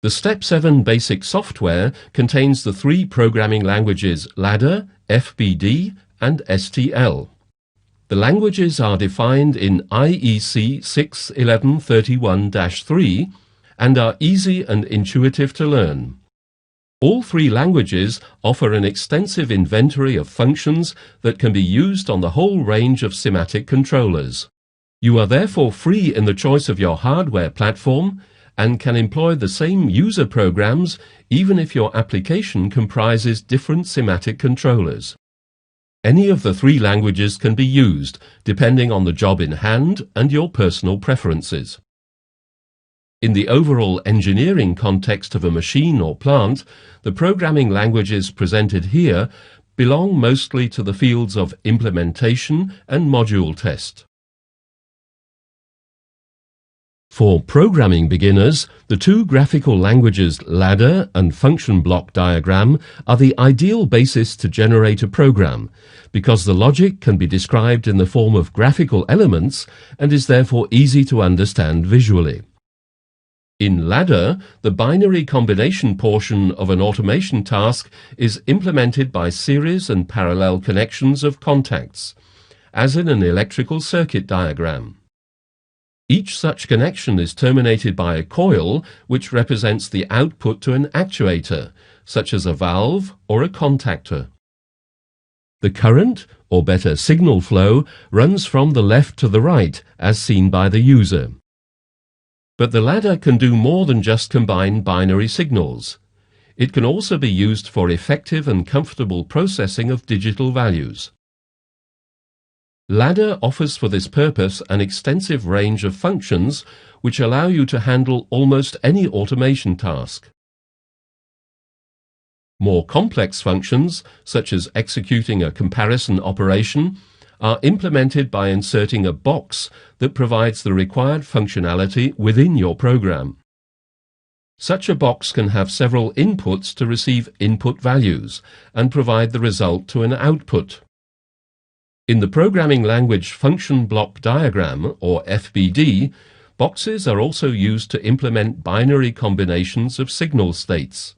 The Step 7 basic software contains the three programming languages LAD, FBD, and STL. The languages are defined in IEC 61131-3 and are easy and intuitive to learn. All three languages offer an extensive inventory of functions that can be used on the whole range of SIMATIC controllers. You are therefore free in the choice of your hardware platform and can employ the same user programs even if your application comprises different SIMATIC controllers. Any of the three languages can be used depending on the job in hand and your personal preferences. In the overall engineering context of a machine or plant, the programming languages presented here belong mostly to the fields of implementation and module test. For programming beginners, the two graphical languages ladder and function block diagram are the ideal basis to generate a program, because the logic can be described in the form of graphical elements and is therefore easy to understand visually. In ladder, the binary combination portion of an automation task is implemented by series and parallel connections of contacts, as in an electrical circuit diagram. Each such connection is terminated by a coil which represents the output to an actuator, such as a valve or a contactor. The current, or better signal flow, runs from the left to the right, as seen by the user. But the ladder can do more than just combine binary signals. It can also be used for effective and comfortable processing of digital values. Ladder offers for this purpose an extensive range of functions which allow you to handle almost any automation task. More complex functions, such as executing a comparison operation, are implemented by inserting a box that provides the required functionality within your program. Such a box can have several inputs to receive input values and provide the result to an output. In the programming language function block diagram, or FBD, boxes are also used to implement binary combinations of signal states.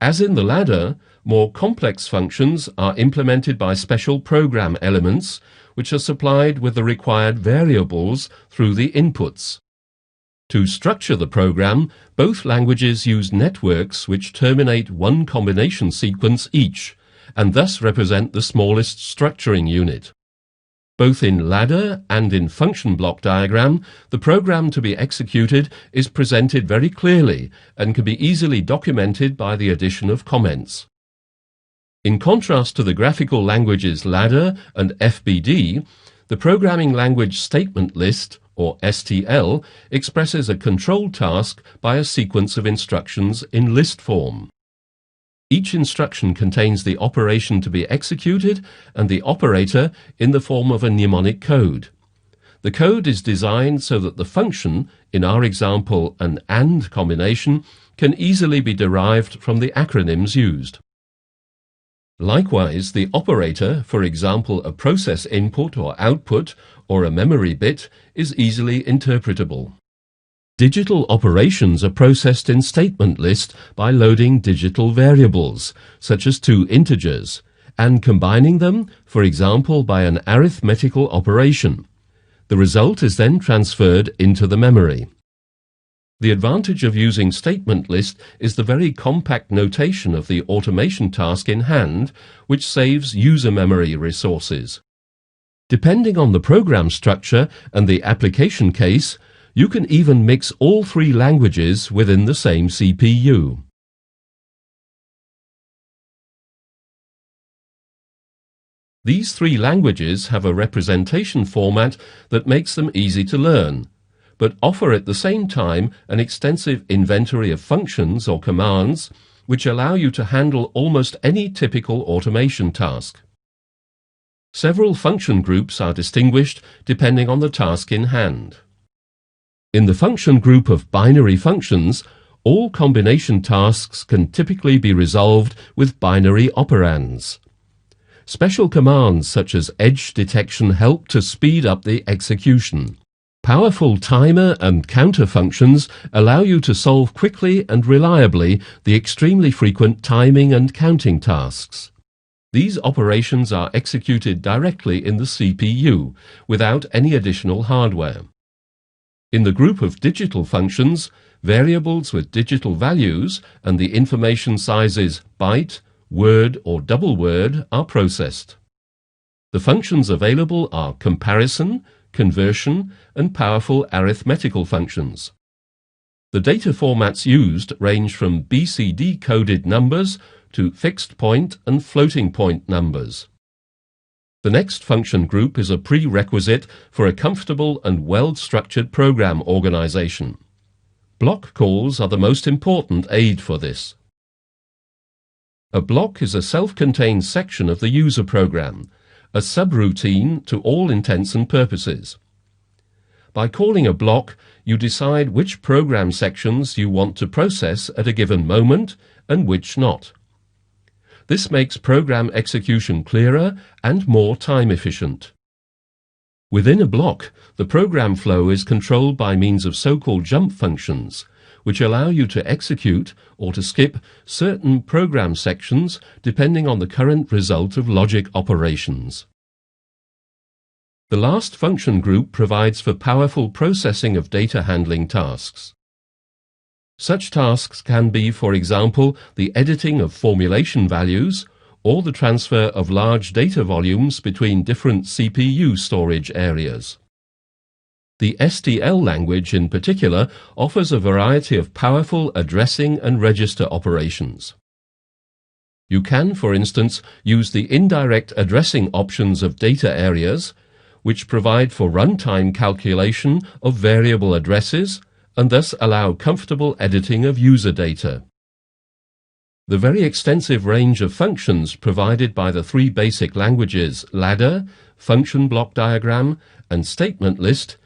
As in the ladder, more complex functions are implemented by special program elements, which are supplied with the required variables through the inputs. To structure the program, both languages use networks which terminate one combination sequence each, and thus represent the smallest structuring unit. Both in ladder and in function block diagram, the program to be executed is presented very clearly and can be easily documented by the addition of comments. In contrast to the graphical languages ladder and FBD, the programming language statement list, or STL, expresses a control task by a sequence of instructions in list form. Each instruction contains the operation to be executed and the operator in the form of a mnemonic code. The code is designed so that the function, in our example an AND combination, can easily be derived from the acronyms used. Likewise, the operator, for example a process input or output or a memory bit, is easily interpretable. Digital operations are processed in statement list by loading digital variables, such as two integers, and combining them, for example by an arithmetical operation. The result is then transferred into the memory. The advantage of using statement list is the very compact notation of the automation task in hand, which saves user memory resources. Depending on the program structure and the application case, you can even mix all three languages within the same CPU. These three languages have a representation format that makes them easy to learn, but offer at the same time an extensive inventory of functions or commands which allow you to handle almost any typical automation task. Several function groups are distinguished depending on the task in hand. In the function group of binary functions, all combination tasks can typically be resolved with binary operands. Special commands such as edge detection help to speed up the execution. Powerful timer and counter functions allow you to solve quickly and reliably the extremely frequent timing and counting tasks. These operations are executed directly in the CPU without any additional hardware. In the group of digital functions, variables with digital values and the information sizes byte, word or double word are processed. The functions available are comparison, conversion, and powerful arithmetical functions. The data formats used range from BCD-coded numbers to fixed point and floating point numbers. The next function group is a prerequisite for a comfortable and well-structured program organization. Block calls are the most important aid for this. A block is a self-contained section of the user program, a subroutine to all intents and purposes. By calling a block, you decide which program sections you want to process at a given moment and which not. This makes program execution clearer and more time efficient. Within a block, the program flow is controlled by means of so-called jump functions, which allow you to execute or to skip certain program sections depending on the current result of logic operations. The last function group provides for powerful processing of data handling tasks. Such tasks can be, for example, the editing of formulation values or the transfer of large data volumes between different CPU storage areas. The STL language in particular offers a variety of powerful addressing and register operations. You can, for instance, use the indirect addressing options of data areas, which provide for runtime calculation of variable addresses and thus allow comfortable editing of user data. The very extensive range of functions provided by the three basic languages ladder, function block diagram, and statement list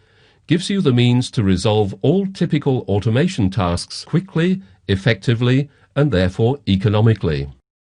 gives you the means to resolve all typical automation tasks quickly, effectively, and therefore economically.